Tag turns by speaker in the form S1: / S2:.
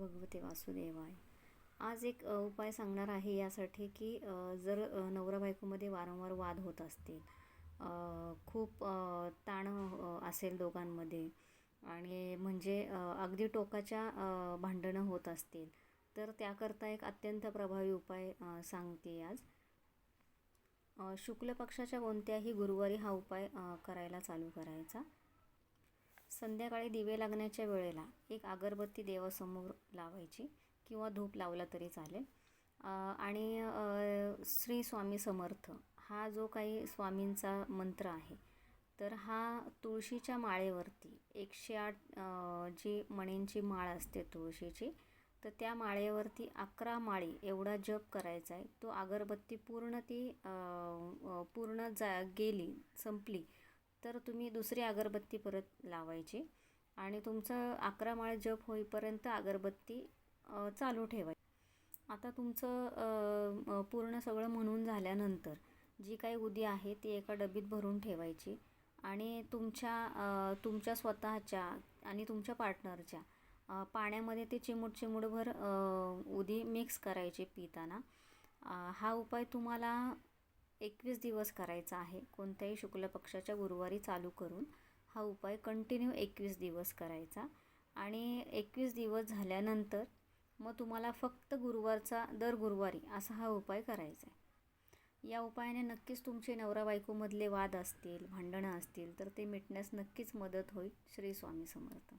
S1: भगवते वासुदेवाय. आज एक उपाय सांगणार आहे यासाठी की जर नवरा बायकोमध्ये वारंवार वाद होत असतील, खूप ताण असेल दोघांमध्ये आणि म्हणजे अगदी टोकाच्या भांडणं होत असतील, तर त्याकरता एक अत्यंत प्रभावी उपाय सांगते आज. शुक्ल पक्षाच्या कोणत्याही गुरुवारी हा उपाय करायला चालू करायचा. संध्याकाळी दिवे लागण्याच्या वेळेला एक अगरबत्ती देवासमोर लावायची किंवा धूप लावला तरी चालेल. आणि श्री स्वामी समर्थ हा जो काही स्वामींचा मंत्र आहे, तर हा तुळशीच्या माळेवरती 108 जी मणींची माळ असते तुळशीची, तर त्या माळेवरती 11 माळी एवढा जप करायचा आहे. तो अगरबत्ती पूर्ण ती पूर्ण गेली संपली तर तुम्ही दुसरी अगरबत्ती परत लावायची आणि तुमचं 11 माळ जप होईपर्यंत अगरबत्ती चालू ठेवायची. आता तुमचं पूर्ण सगळं म्हणून झाल्यानंतर जी काही उदी आहे ती एका डबीत भरून ठेवायची आणि तुमच्या स्वतःच्या आणि तुमच्या पार्टनरच्या पाण्यामध्ये ते चिमूटभर उदी मिक्स करायची पिताना. हा उपाय तुम्हाला 21 दिवस करायचा आहे. कोणत्याही शुक्ल पक्षाच्या गुरुवारी चालू करून हा उपाय कंटिन्यू 21 दिवस करायचा आणि 21 दिवस झाल्यानंतर मग तुम्हाला फक्त दर गुरुवारी असा हा उपाय करायचा आहे. या उपायाने नक्कीच तुमचे नवरा बायकोमधले वाद असतील, भांडणं असतील तर ते मिटण्यास नक्कीच मदत होईल. श्री स्वामी समर्थ.